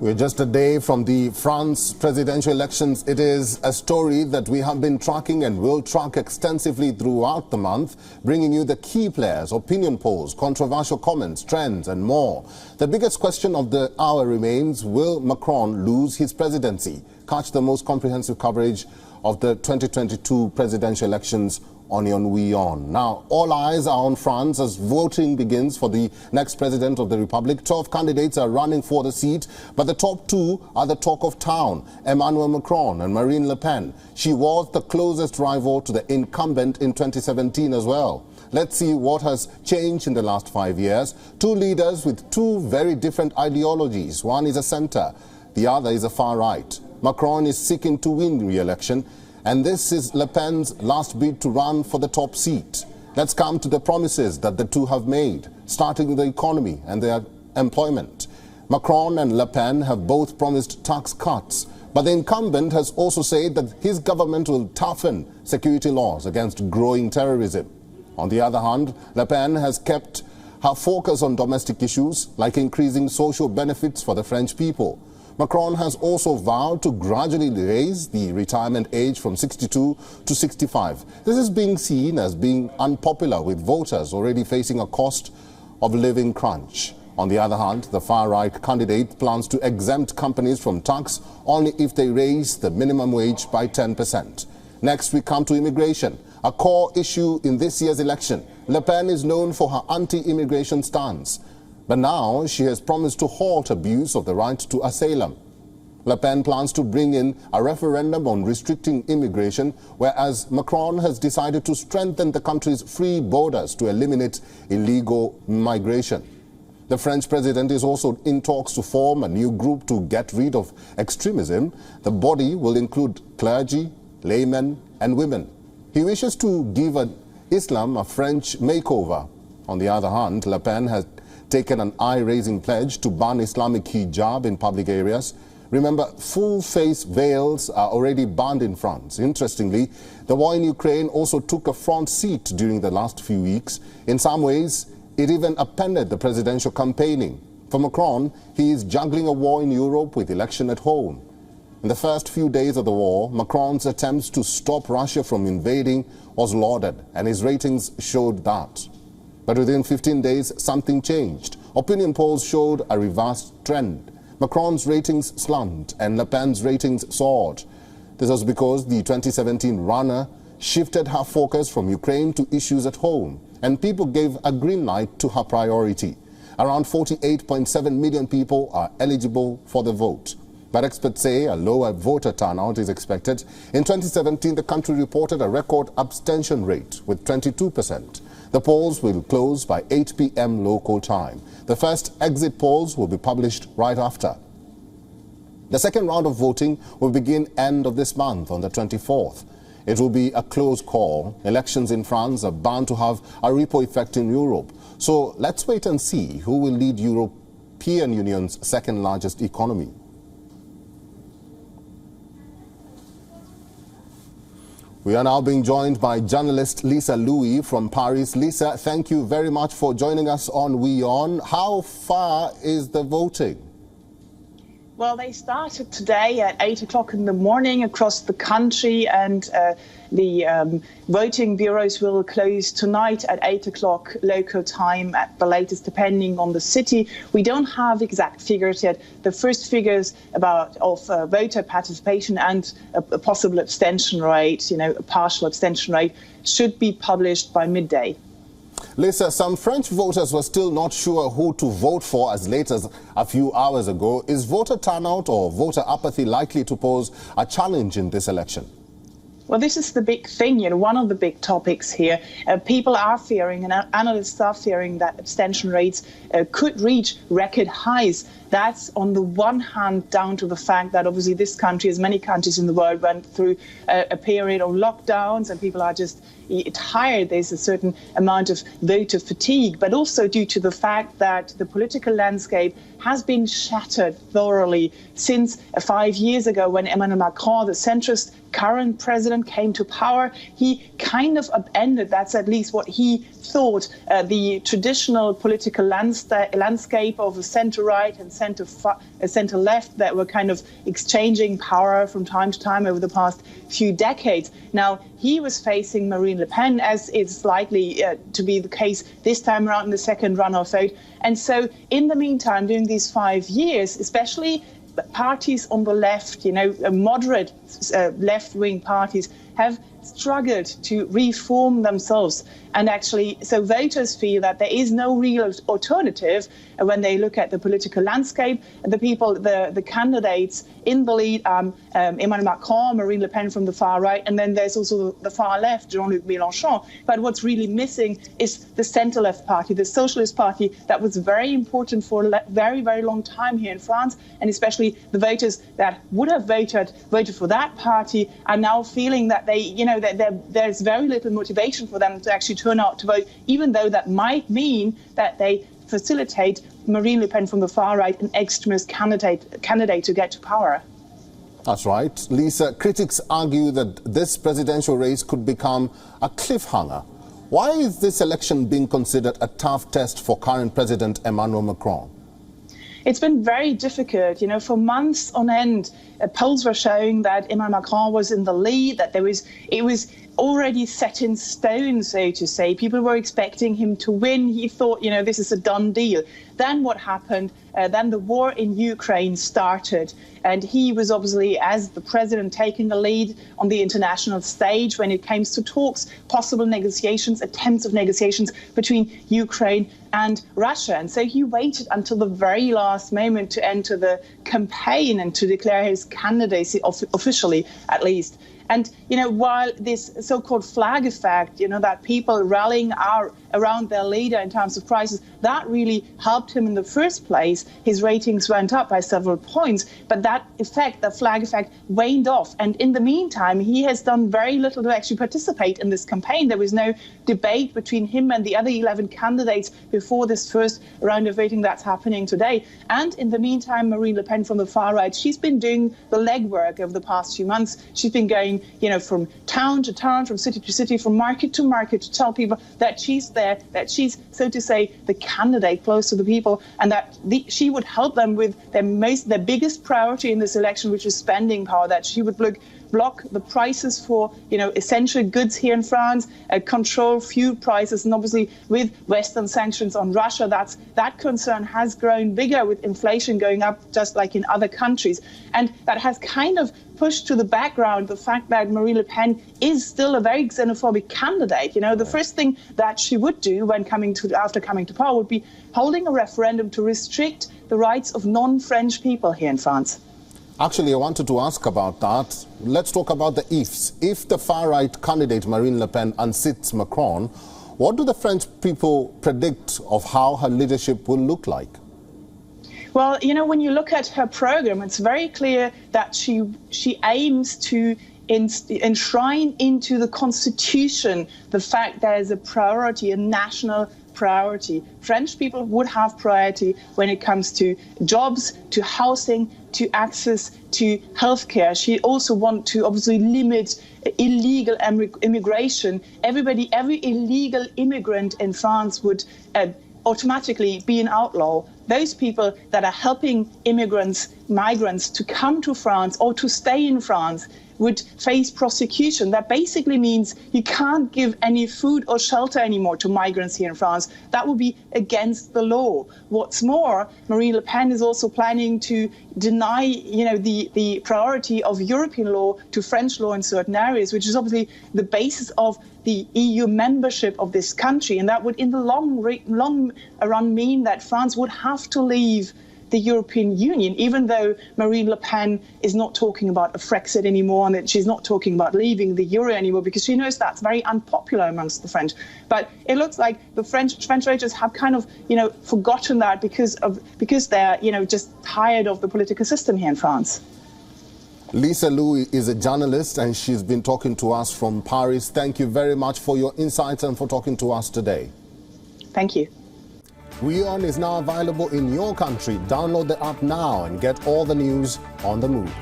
We're just a day from the France presidential elections. It is a story that we have been tracking and will track extensively throughout the month, bringing you the key players, opinion polls, controversial comments, trends and more. The biggest question of the hour remains, will Macron lose his presidency? Catch the most comprehensive coverage of the 2022 presidential elections on WION. Now, all eyes are on France as voting begins for the next president of the Republic. 12 candidates are running for the seat, but the top two are the talk of town, Emmanuel Macron and Marine Le Pen. She was the closest rival to the incumbent in 2017 as well. Let's see what has changed in the last 5 years. Two leaders with two very different ideologies. One is a centre, the other is a far right. Macron is seeking to win re-election, and this is Le Pen's last bid to run for the top seat. Let's come to the promises that the two have made, starting with the economy and their employment. Macron and Le Pen have both promised tax cuts, but the incumbent has also said that his government will toughen security laws against growing terrorism. On the other hand, Le Pen has kept her focus on domestic issues like increasing social benefits for the French people. Macron has also vowed to gradually raise the retirement age from 62 to 65. This is being seen as being unpopular with voters already facing a cost of living crunch. On the other hand, the far-right candidate plans to exempt companies from tax only if they raise the minimum wage by 10%. Next, we come to immigration, a core issue in this year's election. Le Pen is known for her anti-immigration stance, but now she has promised to halt abuse of the right to asylum. Le Pen plans to bring in a referendum on restricting immigration, whereas Macron has decided to strengthen the country's free borders to eliminate illegal migration. The French president is also in talks to form a new group to get rid of extremism. The body will include clergy, laymen and women. He wishes to give Islam a French makeover. On the other hand, Le Pen has taken an eye-raising pledge to ban Islamic hijab in public areas. Remember, full-face veils are already banned in France. Interestingly, the war in Ukraine also took a front seat during the last few weeks. In some ways, it even upended the presidential campaigning. For Macron, he is juggling a war in Europe with election at home. In the first few days of the war, Macron's attempts to stop Russia from invading was lauded, and his ratings showed that. But within 15 days, something changed. Opinion polls showed a reversed trend. Macron's ratings slumped and Le Pen's ratings soared. This was because the 2017 runner shifted her focus from Ukraine to issues at home, and people gave a green light to her priority. Around 48.7 million people are eligible for the vote. But experts say a lower voter turnout is expected. In 2017, the country reported a record abstention rate with 22%. The polls will close by 8 p.m. local time. The first exit polls will be published right after. The second round of voting will begin end of this month on the 24th. It will be a close call. Elections in France are bound to have a ripple effect in Europe. So let's wait and see who will lead European Union's second largest economy. We are now being joined by journalist Lisa Louis from Paris. Lisa, thank you very much for joining us on WION. How far is the voting? Well, they started today at 8 o'clock in the morning across the country, and the voting bureaus will close tonight at 8 o'clock local time at the latest, depending on the city. We don't have exact figures yet. The first figures of voter participation and a possible abstention rate, a partial abstention rate, should be published by midday. Lisa, some French voters were still not sure who to vote for as late as a few hours ago. Is voter turnout or voter apathy likely to pose a challenge in this election? Well, this is the big thing, one of the big topics here. People are fearing, and analysts are fearing, that abstention rates could reach record highs. That's on the one hand down to the fact that obviously this country, as many countries in the world, went through a period of lockdowns and people are just tired. There's a certain amount of voter fatigue, but also due to the fact that the political landscape has been shattered thoroughly since 5 years ago when Emmanuel Macron, the centrist current president, came to power. He kind of upended, that's at least what he thought, the traditional political landscape of the centre-right and centre-left that were kind of exchanging power from time to time over the past few decades. Now, he was facing Marine Le Pen, as is likely to be the case this time around in the second runoff vote. And so in the meantime, during these 5 years, especially parties on the left, moderate left-wing parties, have struggled to reform themselves. And actually, so voters feel that there is no real alternative when they look at the political landscape. The candidates in the lead are Emmanuel Macron, Marine Le Pen from the far right, and then there's also the far left, Jean-Luc Mélenchon. But what's really missing is the centre-left party, the Socialist Party, that was very important for a very, very long time here in France, and especially the voters that would have voted for that party are now feeling that there's very little motivation for them to actually turn out to vote, even though that might mean that they facilitate Marine Le Pen from the far right, an extremist candidate to get to power. That's right. Lisa, critics argue that this presidential race could become a cliffhanger. Why is this election being considered a tough test for current President Emmanuel Macron? It's been very difficult. For months on end, polls were showing that Emmanuel Macron was in the lead, that it was already set in stone, so to say. People were expecting him to win. He thought, this is a done deal. Then what happened? Then the war in Ukraine started. And he was obviously, as the president, taking the lead on the international stage when it came to talks, possible negotiations, attempts of negotiations between Ukraine and Russia. And so he waited until the very last moment to enter the campaign and to declare his candidacy officially, at least. And, while this so-called flag effect, that people rallying around their leader in terms of prices, that really helped him in the first place. His ratings went up by several points, but that effect, the flag effect, waned off. And in the meantime, he has done very little to actually participate in this campaign. There was no debate between him and the other 11 candidates before this first round of voting that's happening today. And in the meantime, Marine Le Pen from the far right, she's been doing the legwork over the past few months. She's been going from town to town, from city to city, from market to market, to tell people that she's there, that she's, so to say, the candidate close to the people, and that she would help them with their biggest priority in this election, which is spending power, that she would block the prices for essential goods here in France, control fuel prices, and obviously with Western sanctions on Russia, that concern has grown bigger with inflation going up just like in other countries, and that has kind of pushed to the background the fact that Marine Le Pen is still a very xenophobic candidate. The first thing that she would do after coming to power would be holding a referendum to restrict the rights of non-French people here in France. Actually, I wanted to ask about that. Let's talk about the ifs. If the far-right candidate Marine Le Pen unseats Macron, what do the French people predict of how her leadership will look like? Well, when you look at her program, it's very clear that she aims to enshrine into the constitution the fact there is a priority, a national priority. French people would have priority when it comes to jobs, to housing, to access to healthcare. She also wants to obviously limit illegal immigration. Every illegal immigrant in France would automatically be an outlaw. Those people that are helping migrants to come to France or to stay in France would face prosecution. That basically means you can't give any food or shelter anymore to migrants here in France. That would be against the law. What's more, Marine Le Pen is also planning to deny, the priority of European law to French law in certain areas, which is obviously the basis of the EU membership of this country. And that would, in the long run, mean that France would have to leave the European Union, even though Marine Le Pen is not talking about a Frexit anymore, and that she's not talking about leaving the euro anymore, because she knows that's very unpopular amongst the French. But it looks like the French voters have kind of, forgotten that because they're, just tired of the political system here in France. Lisa Louis is a journalist, and she's been talking to us from Paris. Thank you very much for your insights and for talking to us today. Thank you. WION is now available in your country. Download the app now and get all the news on the move.